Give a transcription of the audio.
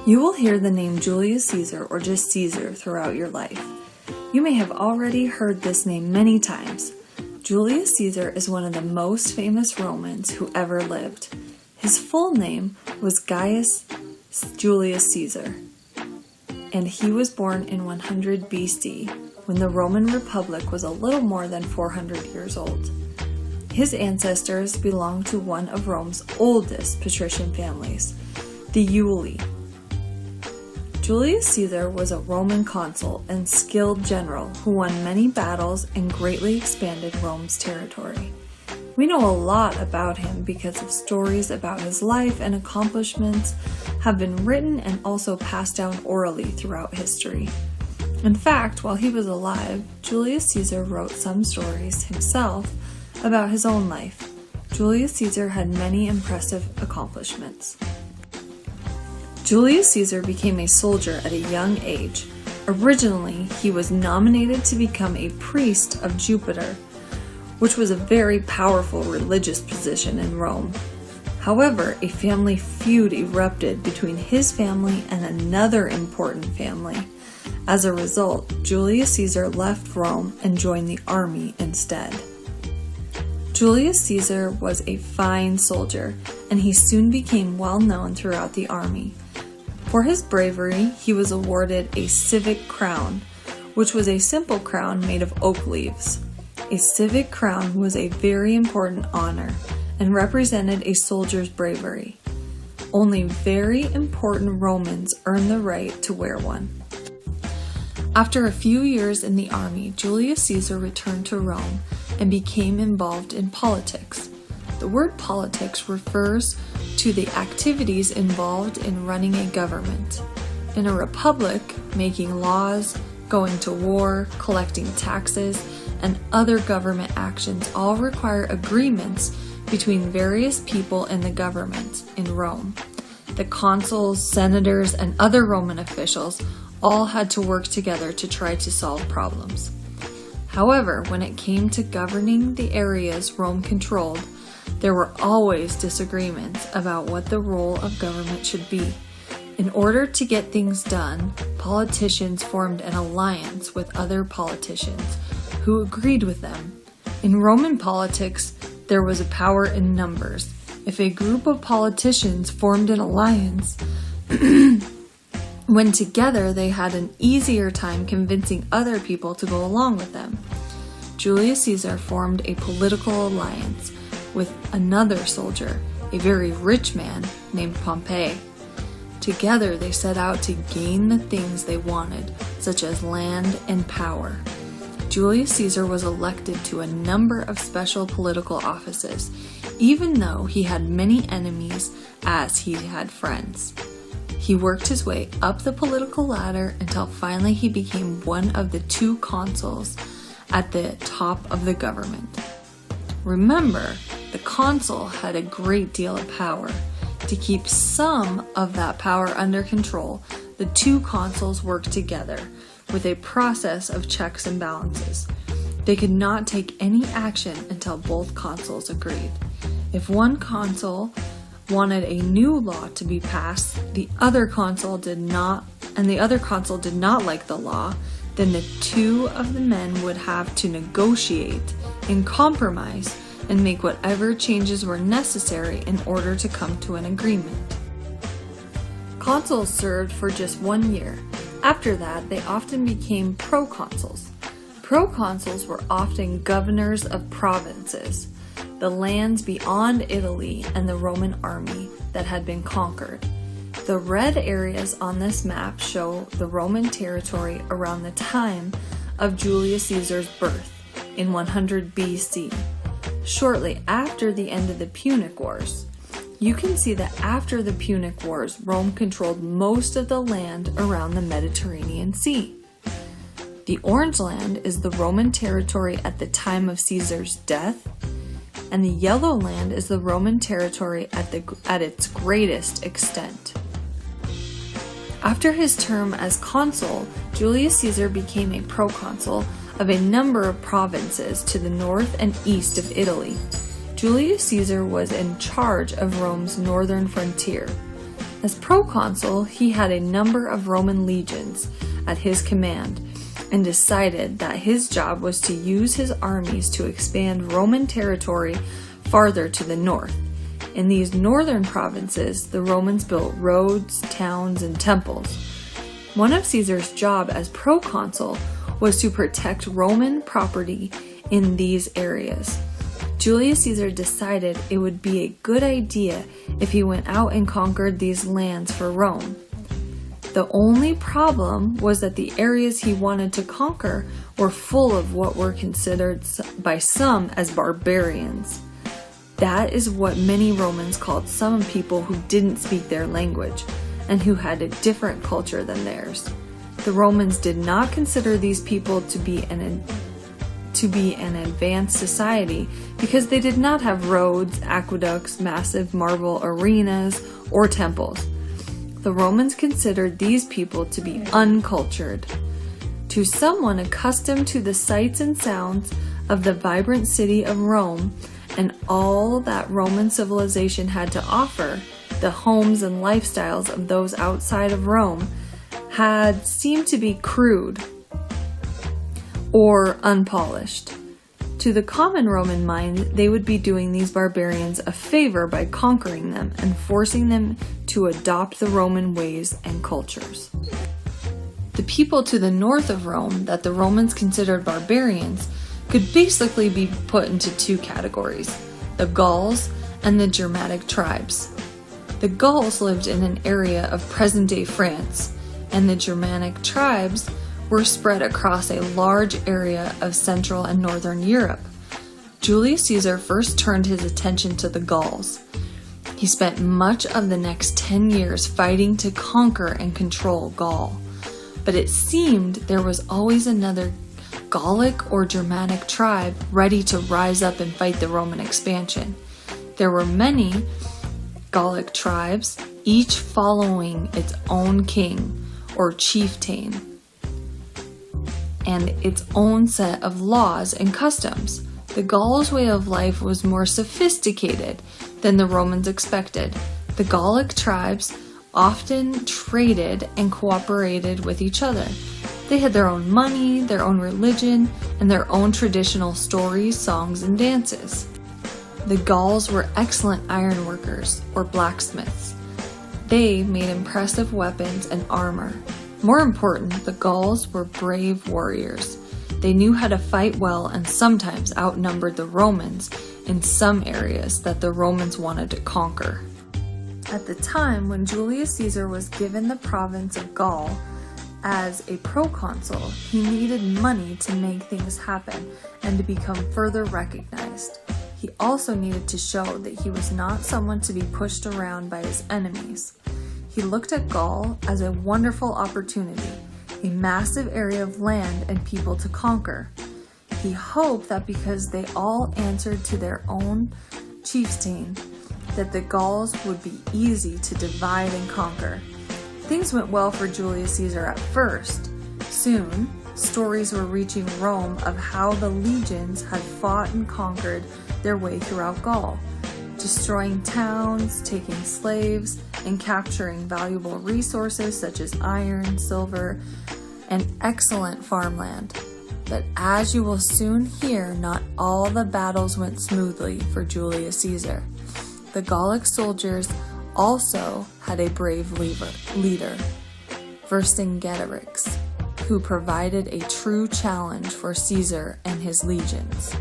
You will hear the name Julius Caesar or just Caesar throughout your life. You may have already heard this name many times. Julius Caesar is one of the most famous Romans who ever lived. His full name was Gaius Julius Caesar, and he was born in 100 BC, when the Roman Republic was a little more than 400 years old. His ancestors belonged to one of Rome's oldest patrician families, the Iuli. Julius Caesar was a Roman consul and skilled general who won many battles and greatly expanded Rome's territory. We know a lot about him because of stories about his life and accomplishments have been written and also passed down orally throughout history. In fact, while he was alive, Julius Caesar wrote some stories himself about his own life. Julius Caesar had many impressive accomplishments. Julius Caesar became a soldier at a young age. Originally, he was nominated to become a priest of Jupiter, which was a very powerful religious position in Rome. However, a family feud erupted between his family and another important family. As a result, Julius Caesar left Rome and joined the army instead. Julius Caesar was a fine soldier, and he soon became well known throughout the army. For his bravery, he was awarded a civic crown, which was a simple crown made of oak leaves. A civic crown was a very important honor and represented a soldier's bravery. Only very important Romans earned the right to wear one. After a few years in the army, Julius Caesar returned to Rome and became involved in politics. The word politics refers to the activities involved in running a government. In a republic, making laws, going to war, collecting taxes, and other government actions all require agreements between various people in the government in Rome. The consuls, senators, and other Roman officials all had to work together to try to solve problems. However, when it came to governing the areas Rome controlled, there were always disagreements about what the role of government should be. In order to get things done, politicians formed an alliance with other politicians who agreed with them. In Roman politics, there was a power in numbers. If a group of politicians formed an alliance, when together they had an easier time convincing other people to go along with them. Julius Caesar formed a political alliance with another soldier, a very rich man named Pompey. Together they set out to gain the things they wanted, such as land and power. Julius Caesar was elected to a number of special political offices, even though he had many enemies as he had friends. He worked his way up the political ladder until finally he became one of the 2 consuls at the top of the government. Remember, the consul had a great deal of power. To keep some of that power under control, the 2 consuls worked together with a process of checks and balances. They could not take any action until both consuls agreed. If one consul wanted a new law to be passed, the other consul did not like the law, then the 2 of the men would have to negotiate and compromise and make whatever changes were necessary in order to come to an agreement. Consuls served for just 1 year. After that, they often became proconsuls. Proconsuls were often governors of provinces, the lands beyond Italy and the Roman army that had been conquered. The red areas on this map show the Roman territory around the time of Julius Caesar's birth in 100 BC, shortly after the end of the Punic Wars. You can see that after the Punic Wars, Rome controlled most of the land around the Mediterranean Sea. The orange land is the Roman territory at the time of Caesar's death, and the yellow land is the Roman territory at its greatest extent. After his term as consul, Julius Caesar became a proconsul of a number of provinces to the north and east of Italy. Julius Caesar was in charge of Rome's northern frontier. As proconsul, he had a number of Roman legions at his command and decided that his job was to use his armies to expand Roman territory farther to the north. In these northern provinces, the Romans built roads, towns, and temples. One of Caesar's job as proconsul was to protect Roman property in these areas. Julius Caesar decided it would be a good idea if he went out and conquered these lands for Rome. The only problem was that the areas he wanted to conquer were full of what were considered by some as barbarians. That is what many Romans called some people who didn't speak their language and who had a different culture than theirs. The Romans did not consider these people to be an advanced society because they did not have roads, aqueducts, massive marble arenas, or temples. The Romans considered these people to be uncultured. To someone accustomed to the sights and sounds of the vibrant city of Rome and all that Roman civilization had to offer, the homes and lifestyles of those outside of Rome had seemed to be crude or unpolished. To the common Roman mind, they would be doing these barbarians a favor by conquering them and forcing them to adopt the Roman ways and cultures. The people to the north of Rome that the Romans considered barbarians could basically be put into two categories: the Gauls and the Germanic tribes. The Gauls lived in an area of present-day France, and the Germanic tribes were spread across a large area of Central and Northern Europe. Julius Caesar first turned his attention to the Gauls. He spent much of the next 10 years fighting to conquer and control Gaul. But it seemed there was always another Gallic or Germanic tribe ready to rise up and fight the Roman expansion. There were many Gallic tribes, each following its own king or chieftain and its own set of laws and customs. The Gauls' way of life was more sophisticated than the Romans expected. The Gallic tribes often traded and cooperated with each other. They had their own money, their own religion, and their own traditional stories, songs, and dances. The Gauls were excellent ironworkers or blacksmiths. They made impressive weapons and armor. More important, the Gauls were brave warriors. They knew how to fight well and sometimes outnumbered the Romans in some areas that the Romans wanted to conquer. At the time when Julius Caesar was given the province of Gaul as a proconsul, he needed money to make things happen and to become further recognized. He also needed to show that he was not someone to be pushed around by his enemies. He looked at Gaul as a wonderful opportunity, a massive area of land and people to conquer. He hoped that because they all answered to their own chieftain, that the Gauls would be easy to divide and conquer. Things went well for Julius Caesar at first. Soon, stories were reaching Rome of how the legions had fought and conquered their way throughout Gaul, destroying towns, taking slaves, and capturing valuable resources such as iron, silver, and excellent farmland. But as you will soon hear, not all the battles went smoothly for Julius Caesar. The Gallic soldiers also had a brave leader, Vercingetorix, who provided a true challenge for Caesar and his legions.